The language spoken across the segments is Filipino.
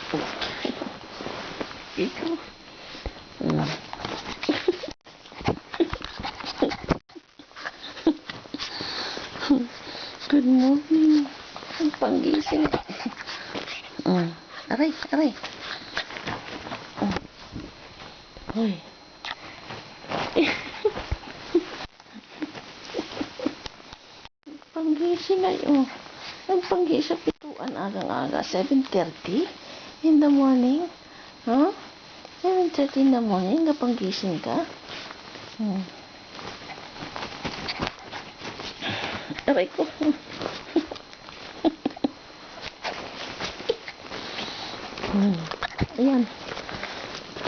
Ikaw. Mm. Good morning. Ang panggising. Aray, aray. Hoy. Panggising ngayon. Ang panggising pituan agang-aga. 7:30 in the morning. Huh? 7:30 in the morning. Napanggising ka? Aray ko. Ayan.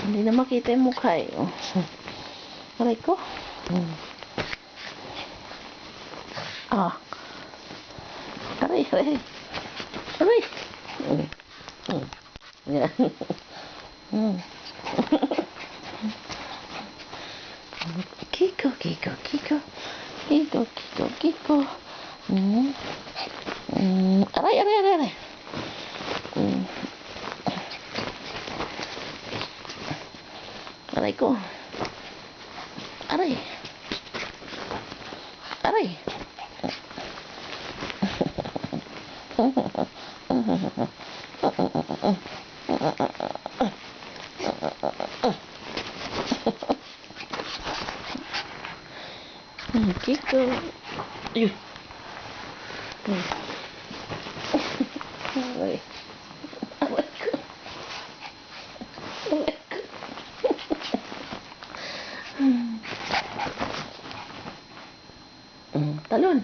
Hindi na makita yung mukha eh. Aray ko. Aray, aray. Aray. Yan. Kiko, Kiko, Kiko. Kiko, Kiko, Kiko. Aray, aray, aray, aray. Aray ko. Aray. Aray. Kiko. Ayun. Aray. Aray ko. Aray ko. Talon.